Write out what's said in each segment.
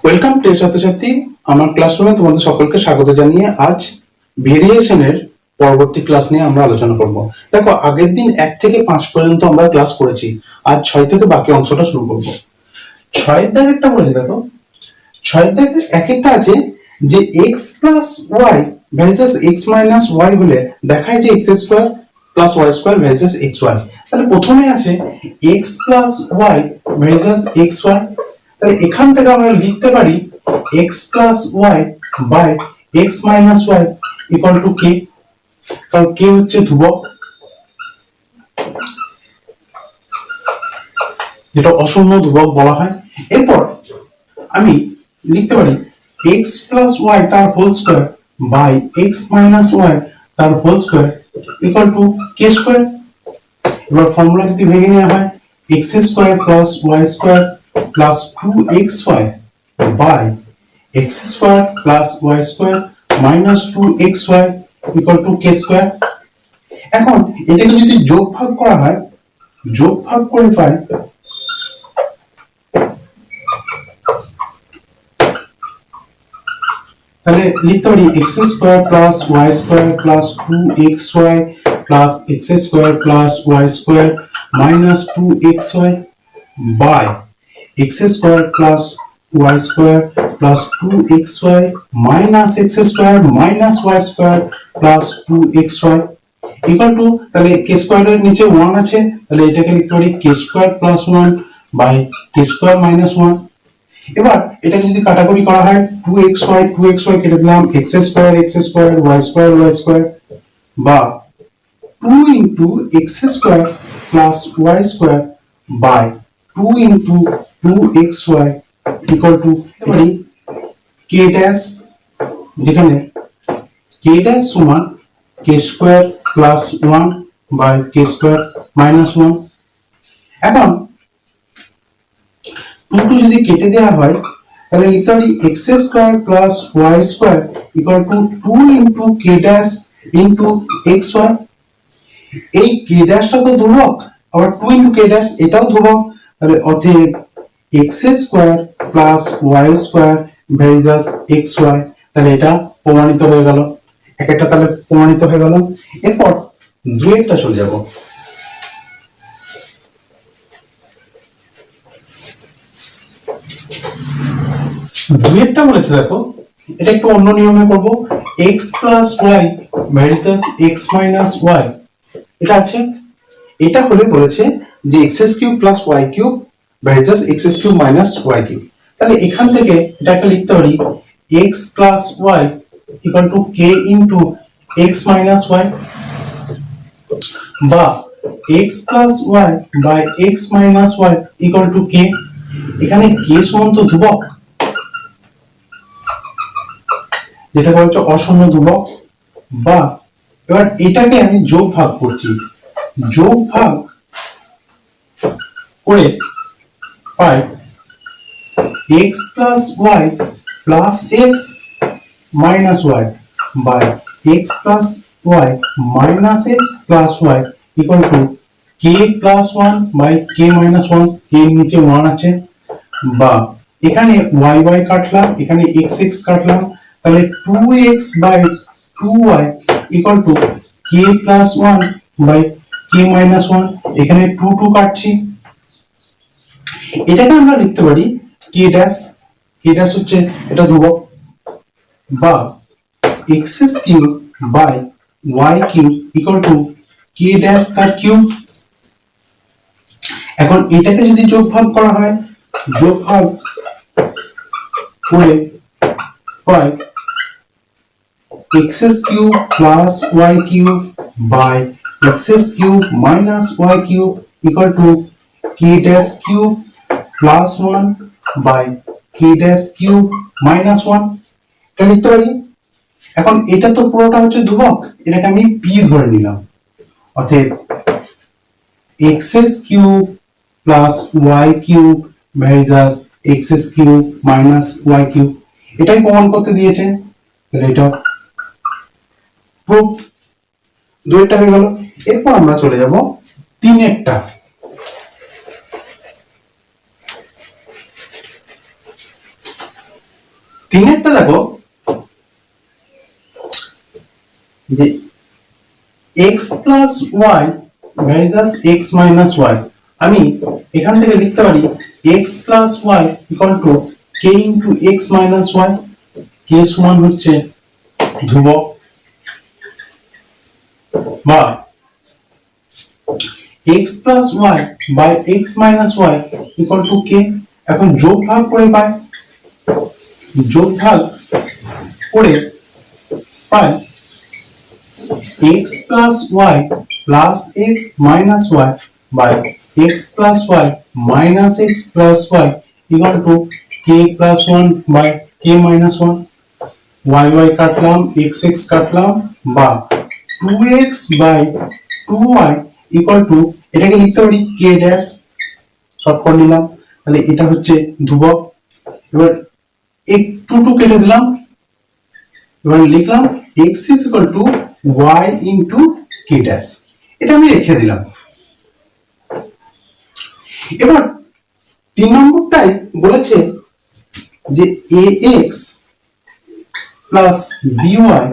Welcome প্রিয় ছাত্রছাত্রী, আমার ক্লাসরুমে তোমাদের সকলকে স্বাগত জানিয়ে আজ ভেরিয়েশনের পরবর্তী ক্লাস নিয়ে আমরা আলোচনা করব। দেখো, আগের দিন 1 থেকে 5 পর্যন্ত আমরা ক্লাস করেছি, আজ 6 থেকে বাকি অংশটা শুরু করব। 6 এর একটা বলেছে, দেখো 6 এর এক একটা আছে যে x plus y versus x minus y হলে দেখায় যে x square plus y square versus xy। তাহলে প্রথমে আছে x plus y versus xy। তাহলে এখান থেকে আমরা লিখতে পারি x plus y by x minus y equal to k, কারণ k হচ্ছে ধ্রুবক, যেটা অশূন্য ধ্রুবক বলা হয়। এরপর আমি লিখতে পারি x প্লাস y তার whole square by x minus y তার whole square equal to k square. এবার ফর্মুলা যদি ভেঙে নেওয়া হয় x square plus y square plus 2xy by x square plus y square minus 2xy equal to k square. এখন এটাকে যদি যোগ ভাগ করা হয়, যোগ ভাগ করে পাই তাহলে লিখতে পারি x square plus y square plus 2xy plus x square plus y square minus 2xy by x square plus y square plus 2xy minus x square minus y square plus 2xy equal to, তাহলে k স্কয়ারের নিচে 1 আছে, তাহলে এটাকে লিখতে পারি k square plus 1 by k square minus 1। এবার এটাকে যদি কাটাকুটি করা হয় 2xy কেটে দিলাম, x স্কয়ার y স্কয়ার বা 2 into x square plus y square by 2 into 2xy equal to k dash, যেখানে k ড্যাশ সমান k square plus 1 by k square minus 1। এখন 2 যদি কেটে দেওয়া হয় তাহলে লিখতে পারি x square plus y square equal two 2 into k dash into xy। এই k ড্যাশটা তো ধ্রুবক, আবার 2 ইনটু k ড্যাশ এটাও ধ্রুবক, তাহলে অতএব x square plus y square versus xy, তাহলে এটা প্রমাণিত হয়ে গেল। একটা তাহলে প্রমাণিত হয়ে গেল। এরপর দুইটা চলে যাব। দুইটা বলেছে, দেখো এটা একটু অন্য নিয়মে করব। x plus y versus x minus y এটা আছে। এটা হলে বলেছে যে x cube plus y cube versus x cube minus y cube. তাহলে এখান থেকে এটাকে লিখতে পারি x plus y equal to k into x minus y বা x plus y by x minus y equal to k। এখানে k সমান তো ধ্রুবক, যেটা বলছে অশূন্য ধ্রুবক, বা এবার এটাকে আমি যোগ ভাগ করছি, যোগ ভাগ করে পাই x plus y plus x minus y by x plus y minus x plus y equal to k plus 1 by k minus 1, k এর নিচে 1 আছে, বা এখানে y y কাটলাম, এখানে x x কাটলাম, তাহলে 2x by 2y equal to k plus 1 by k minus 1। এখানে 2 2 কাটছি, এটাকে আমরা লিখতে পারি k ড্যাশ, k ড্যাশ হচ্ছে এটা ধ্রুবক, বা x cube by y cube equal to k dash তার কিউব। এখন এটাকে যদি যোগ ভাগ করা হয়, যোগ ভাগ করে পাই x cube plus y cube by x cube minus y cube equal to k dash cube plus 1 by k dash cube minus 1। এটা লিখতে পারি। এখন এটা তো পুরোটা হচ্ছে ধ্রুবক, এটাকে আমি p ধরে নিলাম, অতএব x cube plus y cube versus x cube minus y cube, এটাই প্রমাণ করতে দিয়েছে। তাহলে এটা প্রুফ, দুইটা হয়ে গেল। এরপর আমরা চলে যাব তিনেরটা। তিনেরটা দেখো যে x plus y versus x minus y, আমি এখান থেকে লিখতে পারি x plus y equal to k into x minus y, k সমান হচ্ছে ধ্রুবক, বা x plus y by x minus y equal to k। এখন যোগ ভাগ করে পাই, যোগ ভাগ করে পাই x plus y plus x minus y by x plus y minus x plus y equal to k plus 1 by k minus 1, y y কাটলাম x x কাটলাম, বা 2x by 2y equal to এটাকে লিখতে পারি k dash, short করে নিলাম, তাহলে এটা হচ্ছে ধ্রুবক। এবার একটু কেটে দিলাম, এবার লিখলাম x is equal to y into k dash, এটা আমি রেখে দিলাম। এবার 3 নম্বরটাই বলেছে যে ax plus by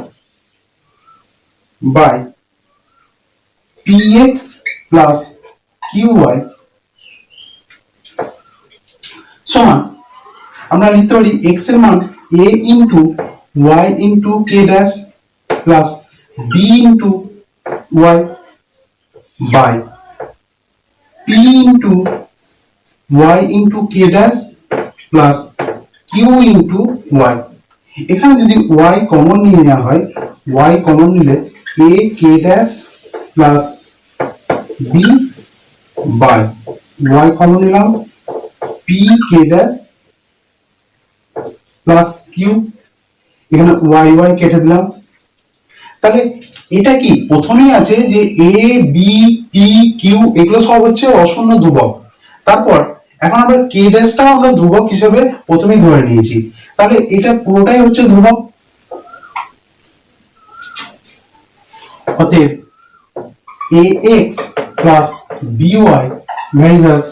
by px plus qy সমান আমরা লিখতে পারি x এর মান a into y into k dash plus b into y by p into y into k dash plus q into y। এখানে যদি y কমন নিয়ে নেওয়া হয়, y কমন নিলে a k dash plus b by y common নিলাম p k dash plus q, এখানে y y কেটে দিলাম। তাহলে এটা কি প্রথমেই আছে যে a b p q এগুলো সব হচ্ছে অশূন্য ধ্রুবক, তারপর এখন আমরা k ড্যাশটাও আমরা ধ্রুবক হিসেবে প্রথমেই ধরে নিয়েছি, তাহলে এটা পুরোটাই হচ্ছে ধ্রুবক। অতএব ax plus by versus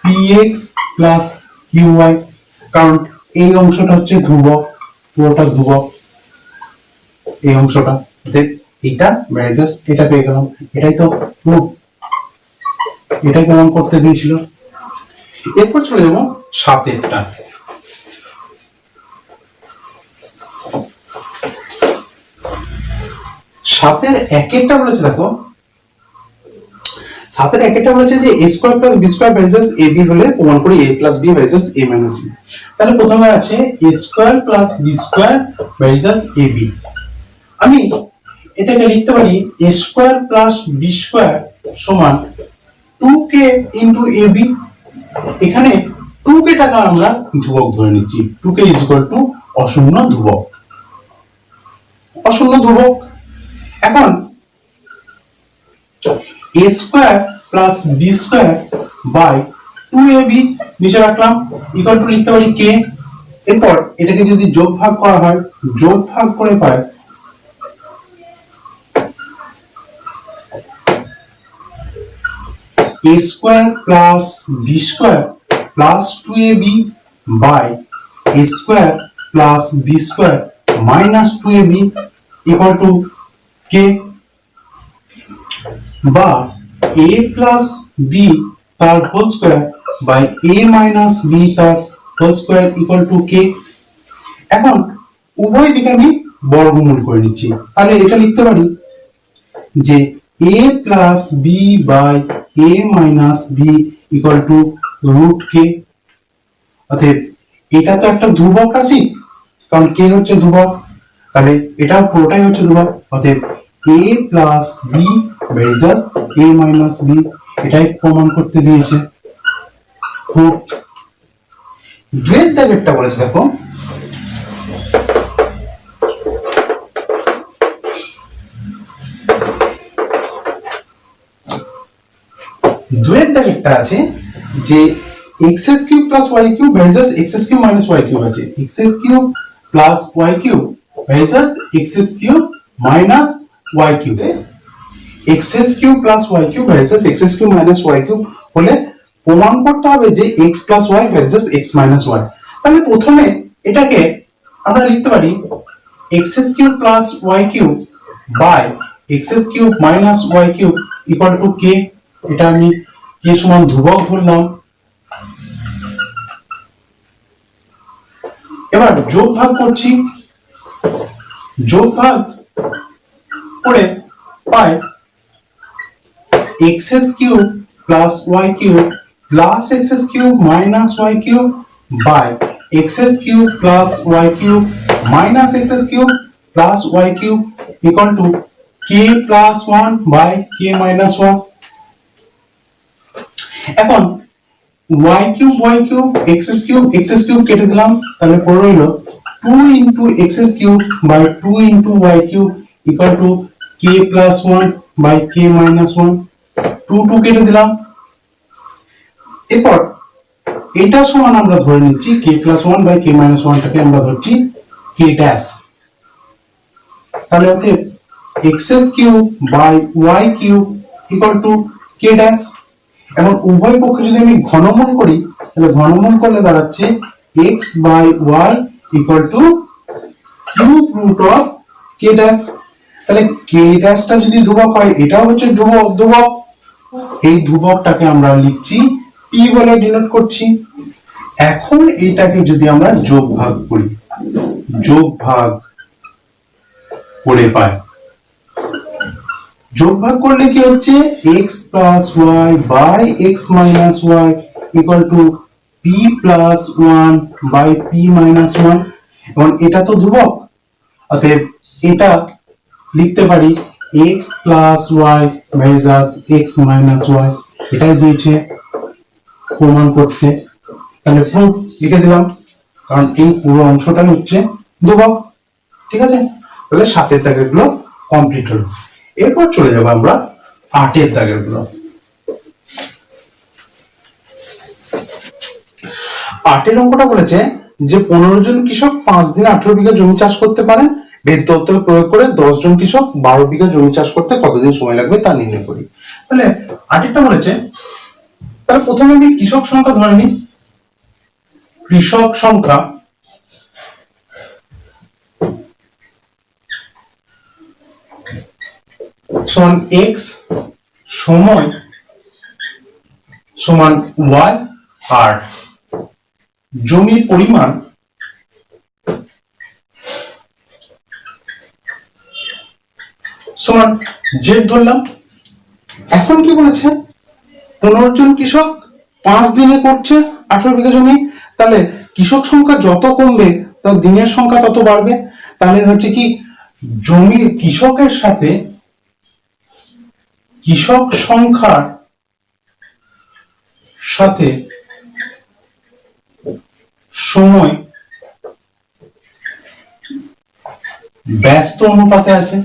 px plus qy, কারণ এই অংশটা হচ্ছে ধ্রুবক, পুরোটা ধ্রুবক এই অংশটা, এটা ভার্সাস এটা পেয়ে গেলাম, এটাই তো প্রুফ, এটাই প্রমাণ করতে দিয়েছিল। এরপর চলে যাবো 7এরটা। 7এর 1এরটা বলেছে, দেখো 7এর 1এরটা বলেছে যে a square plus b square versus ab হলে প্রমাণ করি a plus b versus a minus b। তাহলে প্রথমে আছে a square plus b square versus ab, আমি এটাকে লিখতে পারি a square plus b square সমান 2k ইনটু ab। এখানে 2k টাকা আমরা ধ্রুবক ধরে নিচ্ছি, 2k ইজ ইকুয়াল টু অশূন্য ধ্রুবক, অশূন্য ধ্রুবক। এখন a square plus b square by 2ab নিচে রাখলাম, ইকুয়াল টু লিখতে পারি k। এরপর এটাকে যদি যোগ ভাগ করা হয়, যোগ ভাগ করে পাই a square plus b square plus 2ab by a square plus b square minus 2ab equal to k, বা a প্লাস b তার whole square by a minus b তার whole square equal to k। এখন উভয় দিকে আমি বর্গমূল করে নিচ্ছি, তাহলে এটা লিখতে পারি যে a plus b by a minus b equal to root k। অতএব এটা তো একটা ধ্রুবক রাশি, কারণ k হচ্ছে ধ্রুবক, তাহলে এটা পুরোটাই হচ্ছে ধ্রুবক। অতএব a plus b versus a minus b, এটাই প্রমাণ করতে দিয়েছে। খুব দুয়ের দাগেরটা বলেছে, দেখো দুয়ের দাগেরটা আছে যে x cube plus y cube versus x cube minus y cube আছে, x cube plus y cube versus x cube minus y cube. X cube plus y cube versus x cube minus y cube হলে প্রমাণ করতে হবে যে x plus y versus x minus y. তাহলে প্রথমে এটাকে আমরা লিখতে পারি x cube plus y cube by x cube minus y cube equal to কে। এটা আমি কে সমান ধ্রুবক ধরলাম। এবার যোগ ভাগ করছি, যোগ ভাগ করে পাই x cube plus y cube plus x cube minus y cube by x cube plus y cube minus x cube plus y cube equal to k plus 1 by k minus 1। এখন y কিউব x কিউব কেটে দিলাম, তাহলে পড়ে রইল 2 into x cube by 2 into y cube equal to k plus 1 by k minus 1। 2 কেটে দিলাম। এরপর এটা সমান আমরা ধরে নিচ্ছি k plus 1 by k minus 1 টাকে আমরা ধরছি k ড্যাশ। তাহলে অতএব x cube by y cube equal to k dash. এবং উভয় পক্ষে যদি আমি ঘনমূল করি তাহলে ঘনমূল করলে দাঁড়াচ্ছে x by y equal to cube root of k dash. তাহলে k ড্যাশটা যদি ধ্রুবক হয় এটাও হচ্ছে ধ্রুবক। এই ধ্রুবকটাকে আমরা লিখছি p বলে ডিনোট করছি। এখন এটাকে যদি আমরা যোগ ভাগ করি, যোগ ভাগ করে পাই, যোগ ভাগ করলে কি হচ্ছে x plus y by x minus y equal to p plus 1 by p minus 1। এবং এটা তো ধ্রুবক, অতএব এটা লিখতে পারি x plus y versus x minus y। এটাই দিয়েছে প্রমাণ করতে। তাহলে প্রুফ লিখে দিলাম, কারণ এই পুরো অংশটাই হচ্ছে ধ্রুবক। ঠিক আছে, তাহলে 7 এর দাগের গুলো কমপ্লিট হলো। এরপর চলে যাব আমরা 8 এর দাগের গুলো। 8 এর অঙ্কটা বলেছে যে 15 জন কৃষক 5 দিনে 18 বিঘা জমি চাষ করতে পারেন। বেদ তত্ত্ব প্রয়োগ করে 10 জন কৃষক 12 বিঘা জমি চাষ করতে কতদিন সময় লাগবে তা নির্ণয় করি। তাহলে 8 এরটা বলেছে, তাহলে প্রথমে আমি কৃষক সংখ্যা ধরে নিই। কৃষক সংখ্যা সমান x সময় সমান y আর জমির পরিমাণ সমান z ধরলাম। এখন কি বলেছে 15 জন কৃষক 5 দিনে করছে 18 বিঘা জমি। তাহলে কৃষক সংখ্যা যত কমবে তার দিনের সংখ্যা তত বাড়বে। তাহলে হচ্ছে কি জমির কৃষকের সাথে কৃষক সংখ্যার সাথে সময় ব্যস্ত অনুপাতে আছে।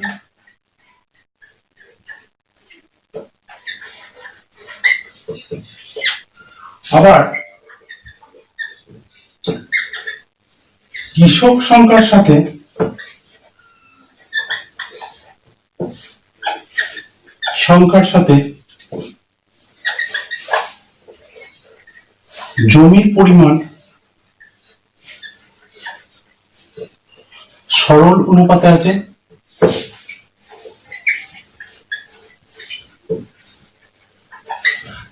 আবার কৃষক সংখ্যার সাথে জমির পরিমাণ সরল অনুপাতে আছে।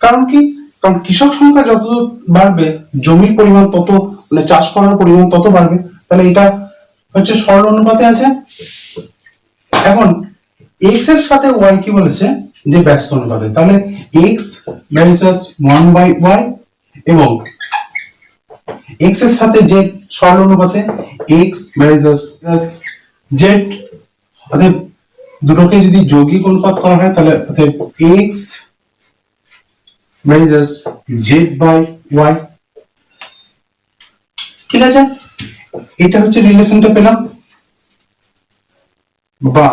কারণ কি, কারণ কৃষক সংখ্যা যত বাড়বে জমির পরিমাণ তত, মানে চাষ করার পরিমাণ তত বাড়বে। তাহলে এটা হচ্ছে সরল অনুপাতে আছে। এখন x এর সাথে y কি বলেছে যে ব্যস্ত অনুপাতে। তাহলে x ভার্সাস 1/y এবং x এর সাথে z সরল অনুপাতে x ভার্সাস z। অতএব দুটোকে যদি যৌগিক অনুপাত করা হয় তাহলে অতএব x ভার্সাস z/y। ঠিক আছে, এটা হচ্ছে রিলেশনটা পেলাম। বা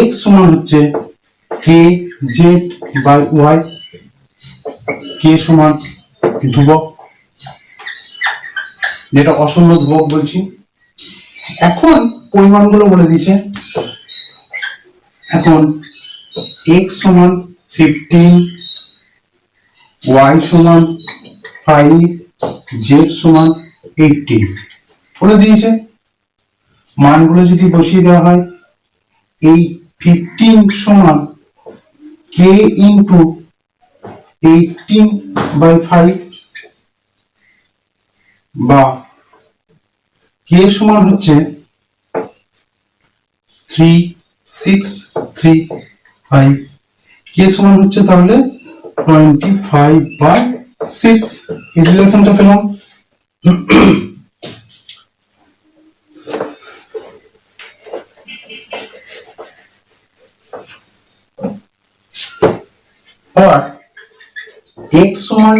x সমান হচ্ছে kz/y, k সমান ধ্রুবক, যেটা অশূন্য ধ্রুবক বলছি। এখন পরিমাণগুলো বলে দিয়েছে। এখন x সমান 15, y সমান 5, z সমান 18 বলে দিয়েছে। মানগুলো যদি বসিয়ে দেওয়া হয়, এই 15 সমান k ইন্টু 18/5 বা k সমান হচ্ছে 3635, k সমান হচ্ছে তাহলে 25/6। এই রিলেশনটা পেলাম। আর x সমান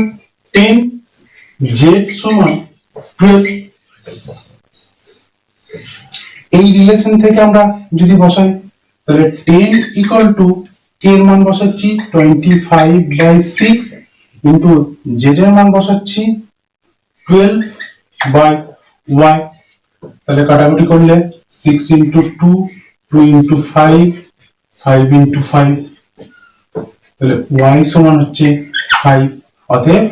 10, z সমান 12। এই রিলেশন থেকে আমরা যদি বসাই তাহলে 10 ইকুয়াল টু k এর মান বসাচ্ছি 25/6 ইন্টু z এর মান বসাচ্ছি 12/y। তাহলে কাটাকুটি করলে 6 ইন্টু 2, 2 ইন্টু 5, 5 ইন্টু 5, তাহলে y সমান হচ্ছে 5। অতএব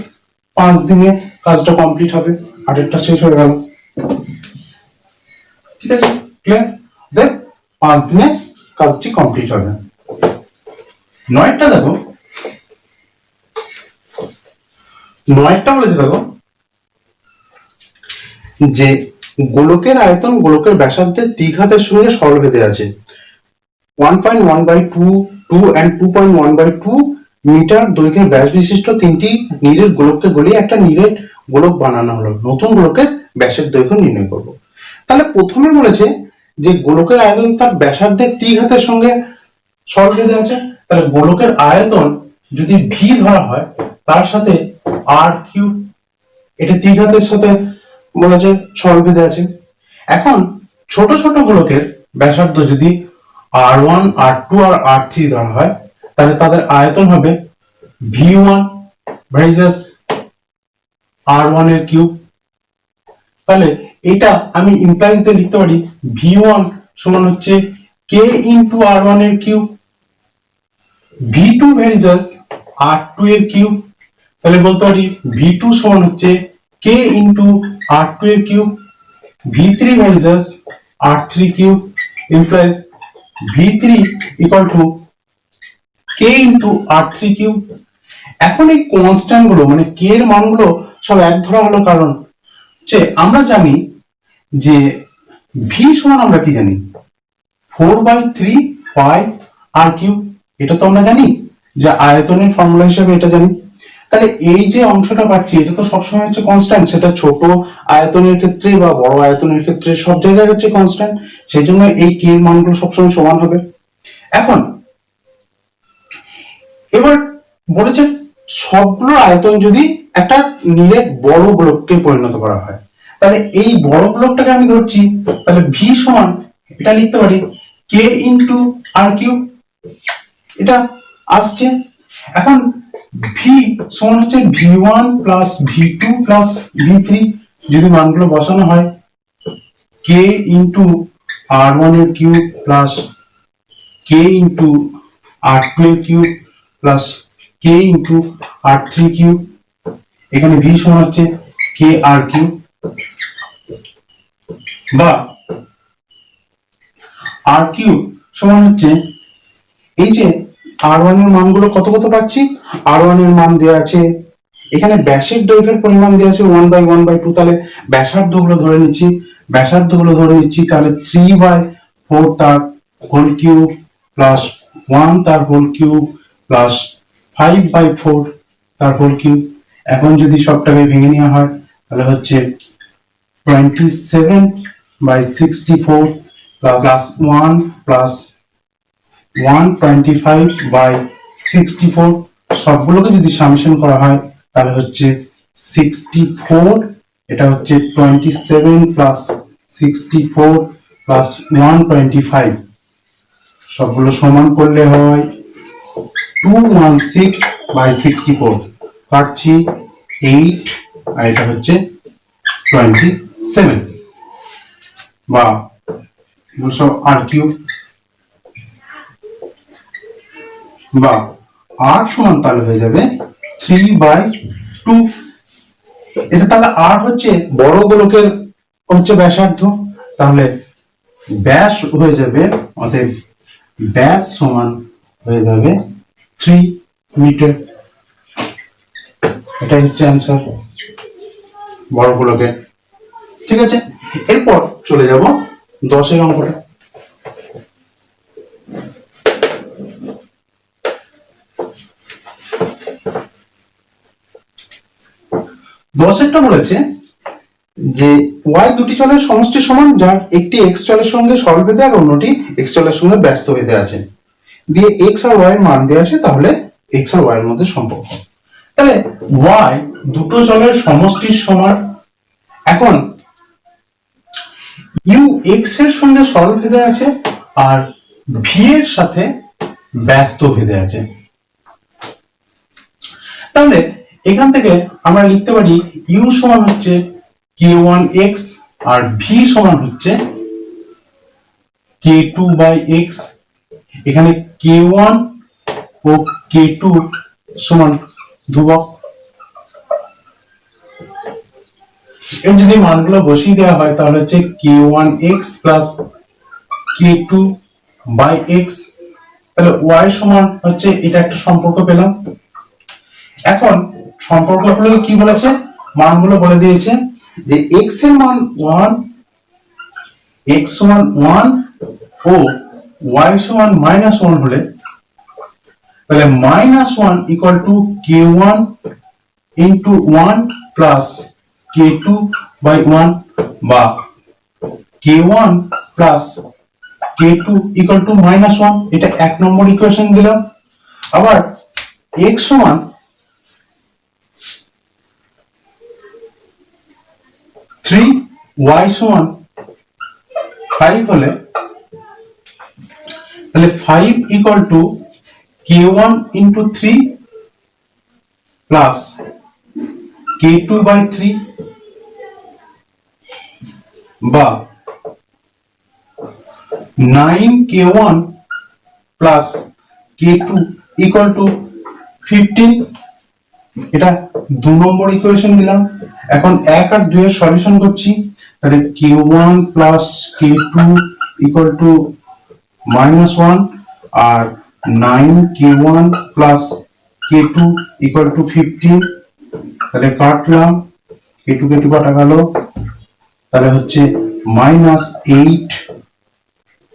5 দিনে কাজটা কমপ্লিট হবে, আরেকটা শেষ হয়ে গেল। ঠিক আছে, ক্লিয়ার? দেখ 5 দিনে কাজটি কমপ্লিট হবে। 9টা দেখো, 9টা বলেছে দেখো যে গোলকের আয়তন গোলকের ব্যাসার্ধের দ্বিঘাতের সঙ্গে সরল বেঁধে আছে। 1.1/2, 2 and 2.1/2 মিটার দৈর্ঘ্যের ব্যাস বিশিষ্ট তিনটি নীরের গোলককে গলিয়ে একটা নীরের গোলক বানানো হলো। নতুন গোলকের ব্যাসের দৈর্ঘ্য নির্ণয় করব। তাহলে প্রথমে বলেছে যে গোলকের আয়তন তার ব্যাসার্ধের দ্বিঘাতের সঙ্গে সরল বেঁধে আছে। তাহলে গোলকের আয়তন যদি ভি ধরা হয় তার সাথে আর কিউব, এটা দ্বিঘাতের সাথে বলেছে সরল বেঁধে আছে। এখন ছোট ছোট গোলকের ব্যাসার্ধ যদি R1, R2 আর R3 ধরা হয় তাহলে তাদের আয়তন হবে V1 ভার্সাস R1 এর কিউব। তাহলে এটা আমি ইমপ্লাইজ দিয়ে লিখতে পারি V1 সমান হচ্ছে K ইন্টু R1 এর কিউব, V2 ভার্সাস R2 এর কিউব। তাহলে বলতে পারি V2 সমান হচ্ছে K ইন্টু R2 এর cube, V3 versus R3 cube implies V3 equal to K into R3 cube. এখন এই কনস্ট্যান্ট গুলো মানে K এর মানগুলো সব এক ধরা হলো, কারণ যে আমরা জানি যে V সমান আমরা কি জানি 4/3 পাই R কিউব। এটা তো আমরা জানি যে আয়তনের ফর্মুলা হিসেবে এটা জানি। তাহলে এই যে অংশটা পাচ্ছি এটা তো সবসময় হচ্ছে কনস্ট্যান্ট, সেটা ছোট আয়তনের ক্ষেত্রে বা বড় আয়তনের ক্ষেত্রে সব জায়গায় হচ্ছে কনস্ট্যান্ট, সেই জন্য এই k এর মানগুলো সবসময় সমান হবে। এখন এবার বলেছে সবগুলো আয়তন যদি একটা নীলের বড় গোলককে পরিণত করা হয়, তাহলে এই বড় গোলকটাকে আমি ধরছি, তাহলে v সমান এটা লিখতে পারি k ইন্টু আর কিউব, এটা আসছে। এখন v সমান হচ্ছে v1 plus v2 plus v3, যদি মানগুলো বসানো হয় k ইন্টু r1 এর cube plus k into r2 এর cube plus k into r3 cube, এখানে v সমান হচ্ছে k r কিউব, বা r কিউব সমান হচ্ছে এই যে r1 এর মানগুলো কত কত পাচ্ছি। r1 এর মান দেওয়া আছে, এখানে ব্যাসের দৈর্ঘ্যের পরিমাণ দেওয়া আছে 1/1/2, তাহলে ব্যাসার্ধগুলো ধরে নিচ্ছি, তাহলে 3/4 তার হোল কিউব প্লাস 1 তার হোল কিউব প্লাস 5/4 তার হোল কিউব। এখন যদি সবটাকে ভেঙে নেওয়া হয় তাহলে হচ্ছে 27/64 প্লাস 1 প্লাস 125/64, সবগুলোকে যদি সামেশন করা হয় তাহলে হচ্ছে 64, এটা হচ্ছে 27 প্লাস 64 প্লাস 125, সবগুলো সমান করলে হয় 216/64, কাটছি 8 আর এটা হচ্ছে 27, বা আর কিউব, বা r সমান তাহলে হয়ে যাবে 3/2। এটা তাহলে আর হচ্ছে বড় গোলকের হচ্ছে ব্যাসার্ধ, তাহলে ব্যাস হয়ে যাবে, অতএব ব্যাস সমান হয়ে যাবে 3 মিটার। এটাই হচ্ছে অ্যান্সার বড় গোলকের। ঠিক আছে, এরপর চলে যাব 10 অঙ্কটা। 10 বলেছে যে y দুটি চলের সমষ্টি সমান, যার একটি x চলের সঙ্গে সরলভেদে আর অন্যটি x চলের সঙ্গে ব্যস্ত ভেদে আছে, দিয়ে x আর y এর মান দেওয়া আছে, তাহলে x আর y এর মধ্যে সম্পর্ক। তাহলে y দুটো চলের সমষ্টির সমান, এখন u x এর সঙ্গে সরলভেদে আছে আর v এর সাথে ব্যস্ত ভেদে আছে। তাহলে এখান থেকে আমরা লিখতে পারি u সমান হচ্ছে k1x আর v সমান হচ্ছে k2/x। এখানে k1 ও k2 সমান ধ্রুবক। এর যদি মানগুলো বসিয়ে দেওয়া হয় তাহলে হচ্ছে k1x প্লাস k2/x, তাহলে y সমান হচ্ছে এটা একটা সম্পর্ক পেলাম। এখন সম্পর্কগুলো কি বলেছে, মানগুলো বলে দিয়েছে যে x এর মান 1, x সমান 1 ও y সমান -1 হলে, তাহলে -1 equal to k1 into 1 plus k2/1 বা k1 plus k2 equal to -1। এটা 1 নম্বর ইকুয়েশন দিলাম। আবার x সমান 3, y সমান 5 হলে, তাহলে 5 equal to k1 into 3 plus k2/3 বা 9k1 plus k2 equal to 15। এটা 2 নম্বর ইকুয়েশন দিলাম। এখন 1 আর 2 এর সলিউশন করছি, তাহলে k1 plus k2 equal to -1 আর 9k1 plus k2 equal to 15। তাহলে কাটলাম, k2 k2 কাটা গেল, তাহলে হচ্ছে -8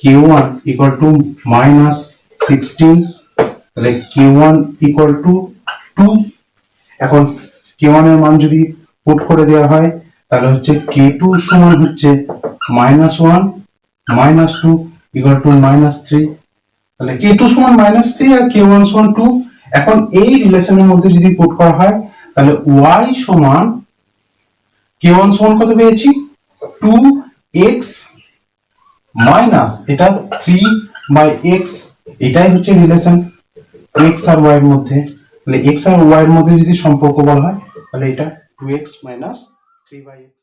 k1 ইকুয়াল টু -16, তাহলে k1 ইকুয়াল টু 2। এখন k1 এর মান যদি পুট করে দেওয়া হয় তাহলে হচ্ছে k2 সমান হচ্ছে -1 -2 ইকুয়াল টু -3, তাহলে k2 সমান -3 আর k1 সমান 2। এখন এই রিলেশনের মধ্যে যদি পুট করা হয় তাহলে y সমান k1 সমান কত পেয়েছি 2x মাইনাস এটা 3/x, এটাই হচ্ছে রিলেশন x আর y এর মধ্যে। তাহলে x আর y এর মধ্যে যদি সম্পর্ক বলা হয় তাহলে এটা 2x - 3/x।